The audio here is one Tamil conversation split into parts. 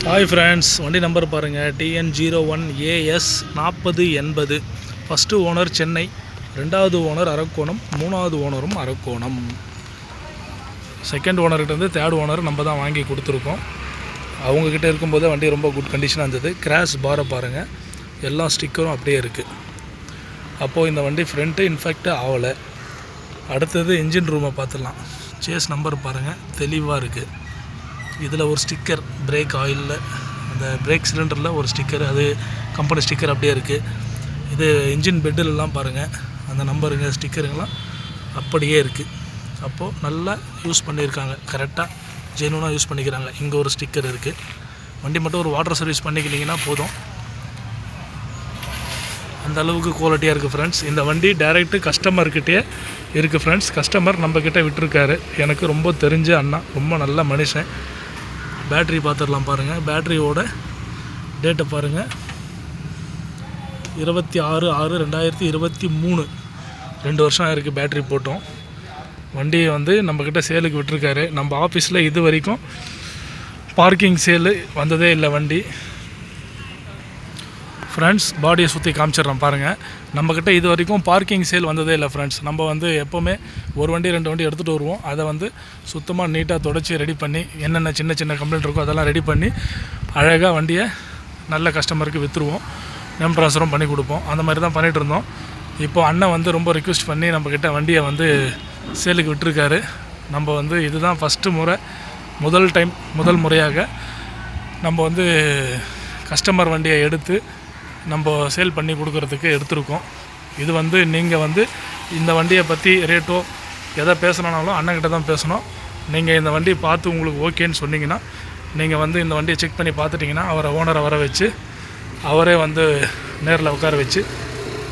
ஹாய் ஃப்ரெண்ட்ஸ், வண்டி நம்பர் பாருங்கள். TN01AS 4080. ஃபஸ்ட்டு ஓனர் சென்னை, ரெண்டாவது ஓனர் அரக்கோணம், மூணாவது ஓனரும் அரக்கோணம். செகண்ட் ஓனர்கிட்டருந்து தேர்ட் ஓனர் நம்ம தான் வாங்கி கொடுத்துருக்கோம். அவங்கக்கிட்ட இருக்கும்போது வண்டி ரொம்ப குட் கண்டிஷனாக இருந்தது. கிராஷ் பாரை பாருங்கள், எல்லா ஸ்டிக்கரும் அப்படியே இருக்குது. அப்போது இந்த வண்டி ஃப்ரண்ட்டு இன்ஃபேக்ட் ஆகலை. அடுத்தது இன்ஜின் ரூமை பார்த்துடலாம். சேஸ் நம்பர் பாருங்கள், தெளிவாக இருக்குது. இதில் ஒரு ஸ்டிக்கர், பிரேக் ஆயிலில் அந்த பிரேக் சிலிண்டரில் ஒரு ஸ்டிக்கர், அது கம்பெனி ஸ்டிக்கர் அப்படியே இருக்குது. இது இன்ஜின் பெட்டிலெலாம் பாருங்கள், அந்த நம்பருங்க ஸ்டிக்கருங்கெல்லாம் அப்படியே இருக்குது. அப்போது நல்லா யூஸ் பண்ணியிருக்காங்க, கரெக்டாக ஜெனுவனாக யூஸ் பண்ணிக்கிறாங்க. இங்கே ஒரு ஸ்டிக்கர் இருக்குது. வண்டி மட்டும் ஒரு வாட்டர் சர்வீஸ் பண்ணிக்கிட்டிங்கன்னா போதும், அந்த அளவுக்கு குவாலிட்டியாக இருக்குது ஃப்ரெண்ட்ஸ். இந்த வண்டி டைரெக்டு கஸ்டமர்கிட்டே இருக்குது ஃப்ரெண்ட்ஸ். கஸ்டமர் நம்மக்கிட்ட விட்டுருக்காரு. எனக்கு ரொம்ப தெரிஞ்ச அண்ணா, ரொம்ப நல்ல மனுஷன். பேட்ரி பார்த்துடலாம் பாருங்கள். பேட்ரியோட டேட்டை பாருங்கள், 26/6/2023. 2 வருஷம் ஆயிருக்கு பேட்ரி போட்டோம். வண்டியை வந்து நம்மக்கிட்ட சேலுக்கு விட்டுருக்காரு. நம்ம ஆஃபீஸில் இது வரைக்கும் பார்க்கிங் சேலு வந்ததே இல்லை வண்டி. ஃப்ரெண்ட்ஸ், பாடியை சுற்றி காமிச்சிட்றோம் பாருங்கள். நம்மக்கிட்ட இது வரைக்கும் பார்க்கிங் சேல் வந்ததே இல்லை ஃப்ரெண்ட்ஸ். நம்ம வந்து எப்போவுமே ஒரு வண்டி 2 வண்டி எடுத்துகிட்டு வருவோம். அதை வந்து சுத்தமாக நீட்டாக தொடச்சி ரெடி பண்ணி, என்னென்ன சின்ன சின்ன கம்ப்ளைண்ட் இருக்கோ அதெல்லாம் ரெடி பண்ணி அழகாக வண்டியை நல்ல கஸ்டமருக்கு விற்றுருவோம். நேம் ட்ரான்ஸ்ஃபரும் பண்ணி கொடுப்போம். அந்த மாதிரி தான் பண்ணிகிட்டு இருந்தோம். இப்போது அண்ணன் வந்து ரொம்ப ரிக்வெஸ்ட் பண்ணி நம்மக்கிட்ட வண்டியை வந்து சேலுக்கு விட்டுருக்காரு. நம்ம வந்து இதுதான் ஃபஸ்ட்டு முறை, முதல் முறையாக நம்ம வந்து கஸ்டமர் வண்டியை எடுத்து நம்ம சேல் பண்ணி கொடுக்குறதுக்கு எடுத்திருக்கோம். இது வந்து நீங்கள் வந்து இந்த வண்டியை பற்றி ரேட்டோ எதை பேசணுன்னாலும் அண்ணன்கிட்ட தான் பேசணும். நீங்கள் இந்த வண்டியை பார்த்து உங்களுக்கு ஓகேன்னு சொன்னீங்கன்னா, நீங்கள் வந்து இந்த வண்டியை செக் பண்ணி பார்த்துட்டிங்கன்னா ஓனரை வர வச்சு அவரே வந்து நேரில் உட்கார வச்சு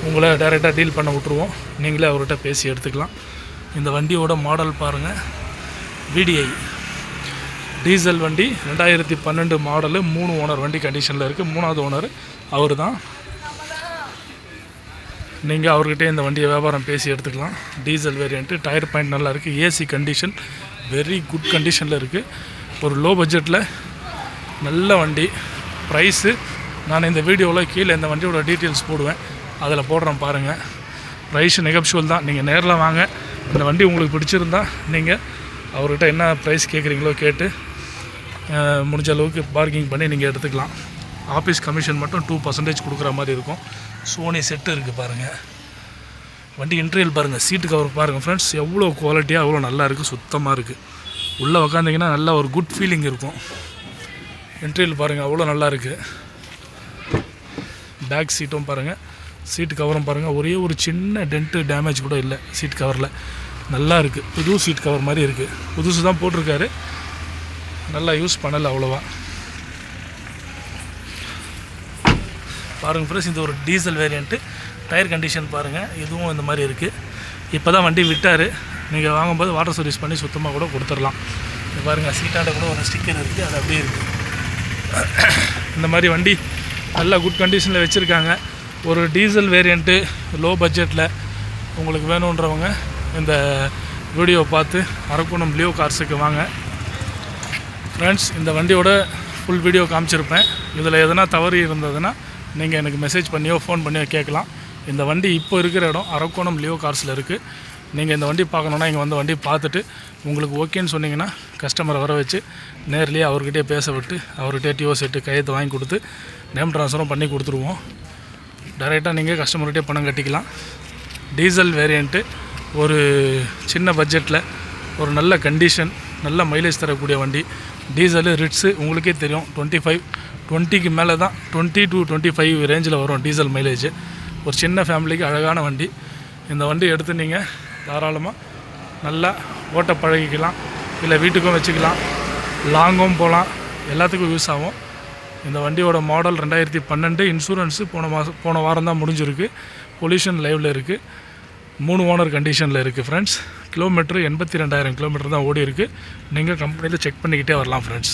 உங்களை டைரெக்டாக டீல் பண்ண விட்ருவோம். நீங்களே அவர்கிட்ட பேசி எடுத்துக்கலாம். இந்த வண்டியோட மாடல் பாருங்கள், VDI டீசல் வண்டி, 2012 மாடலு, 3 ஓனர் வண்டி கண்டிஷனில் இருக்குது. 3வது ஓனர் அவர் தான். நீங்கள் அவர்கிட்டே இந்த வண்டியை வியாபாரம் பேசி எடுத்துக்கலாம். டீசல் வேரியண்ட்டு, டயர் பாயிண்ட் நல்லா இருக்குது, AC கண்டிஷன் வெரி குட் கண்டிஷனில் இருக்குது. ஒரு லோ பட்ஜெட்டில் நல்ல வண்டி. ப்ரைஸு நான் இந்த வீடியோவில் கீழே இந்த வண்டியோட டீட்டெயில்ஸ் போடுவேன், அதில் போடுறேன் பாருங்கள். ப்ரைஸ் நெகோஷியபிள் தான். நீங்கள் நேரில் வாங்க. இந்த வண்டி உங்களுக்கு பிடிச்சிருந்தா நீங்கள் அவர்கிட்ட என்ன ப்ரைஸ் கேட்குறீங்களோ கேட்டு முடிஞ்ச அளவுக்கு பார்க்கிங் பண்ணி நீங்கள் எடுத்துக்கலாம். ஆஃபீஸ் கமிஷன் மட்டும் 2% கொடுக்குற மாதிரி இருக்கும். சோனி செட்டு இருக்குது பாருங்கள். வண்டி இன்டீரியல் பாருங்கள், சீட்டு கவர் பாருங்கள் ஃப்ரெண்ட்ஸ், எவ்வளோ குவாலிட்டியாக எவ்வளோ நல்லா இருக்குது, சுத்தமாக இருக்குது. உள்ளே உக்காந்திங்கன்னா நல்ல ஒரு குட் ஃபீலிங் இருக்கும். இன்டீரியல் பாருங்கள், அவ்வளோ நல்லா இருக்குது. பேக் சீட்டும் பாருங்கள், சீட்டு கவரும் பாருங்கள், ஒரே ஒரு சின்ன டென்ட்டு டேமேஜ் கூட இல்லை சீட் கவரில். நல்லா இருக்குது, புது சீட் கவர் மாதிரி இருக்குது. புதுசு தான் போட்டிருக்காரு, நல்லா யூஸ் பண்ணலை அவ்வளோவா. பாருங்கள் ஃப்ரெண்ட்ஸ், இது ஒரு டீசல் வேரியண்ட்டு. டயர் கண்டிஷன் பாருங்கள், இதுவும் இந்த மாதிரி இருக்குது. இப்போ தான் வண்டி விட்டார். நீங்கள் வாங்கும்போது வாட்டர் சர்வீஸ் பண்ணி சுத்தமாக கூட கொடுத்துடலாம். இது பாருங்கள், சீட்டாண்ட கூட ஒரு ஸ்டிக்கர் இருக்குது, அது அப்படியே இருக்குது. இந்த மாதிரி வண்டி நல்லா குட் கண்டிஷனில் வச்சுருக்காங்க. ஒரு டீசல் வேரியண்ட்டு லோ பட்ஜெட்டில் உங்களுக்கு வேணுன்றவங்க இந்த வீடியோ பார்த்து அரக்கோணம் லியோ கார்ஸுக்கு வாங்க ஃப்ரெண்ட்ஸ். இந்த வண்டியோட ஃபுல் வீடியோ காமிச்சிருப்பேன். இதில் எதனா தவறு இருந்ததுன்னா நீங்கள் எனக்கு மெசேஜ் பண்ணியோ ஃபோன் பண்ணியோ கேட்கலாம். இந்த வண்டி இப்போ இருக்கிற இடம் அரக்கோணம் லியோ கார்ஸில் இருக்குது. நீங்கள் இந்த வண்டி பார்க்கணுன்னா இங்கே வந்து வண்டி பார்த்துட்டு உங்களுக்கு ஓகேன்னு சொன்னீங்கன்னா கஸ்டமரை வர வச்சு நேர்லேயே அவர்கிட்டே பேச விட்டு அவர்கிட்டே டிஓ செட்டு கையெழுத்து வாங்கி கொடுத்து நேம் ட்ரான்ஸ்ஃபரும் பண்ணி கொடுத்துருவோம். டைரெக்டாக நீங்கள் கஸ்டமர்கிட்டே பணம் கட்டிக்கலாம். டீசல் வேரியண்ட்டு, ஒரு சின்ன பட்ஜெட்டில் ஒரு நல்ல கண்டிஷன், நல்ல மைலேஜ் தரக்கூடிய வண்டி. டீசலு ரிட்ஸு உங்களுக்கே தெரியும், 20க்கு மேலே தான், 20 to 25 ரேஞ்சில் வரும் டீசல் மைலேஜ். ஒரு சின்ன ஃபேமிலிக்கு அழகான வண்டி. இந்த வண்டி எடுத்து நீங்கள் தாராளமாக நல்லா ஓட்ட பழகிக்கலாம், இல்லை வீட்டுக்கும் வச்சுக்கலாம், லாங்கும் போகலாம், எல்லாத்துக்கும் யூஸ் ஆகும். இந்த வண்டியோட மாடல் 2012. இன்சூரன்ஸு போன வாரம் தான் முடிஞ்சிருக்கு. பொல்யூஷன் லைவில் இருக்குது. 3 ஓனர் கண்டிஷனில் இருக்குது ஃப்ரெண்ட்ஸ். கிலோமீட்ரு 82,000 கிலோமீட்டர் தான் ஓடி இருக்குது. நீங்கள் கம்பெனியில் செக் பண்ணிக்கிட்டே வரலாம் ஃப்ரெண்ட்ஸ்.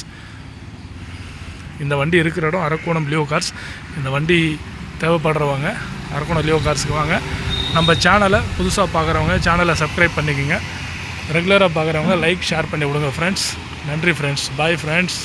இந்த வண்டி இருக்கிற இடம் அரக்கோணம் லியோ கார்ஸ். இந்த வண்டி தேவைப்படுறவங்க அரக்கோணம் லியோ கார்ஸுக்கு வாங்க. நம்ம சேனலை புதுசாக பார்க்குறவங்க சேனலை சப்ஸ்கிரைப் பண்ணிக்கோங்க. ரெகுலராக பார்க்குறவங்க லைக் ஷேர் பண்ணி விடுங்க ஃப்ரெண்ட்ஸ். நன்றி ஃப்ரெண்ட்ஸ், பாய் ஃப்ரெண்ட்ஸ்.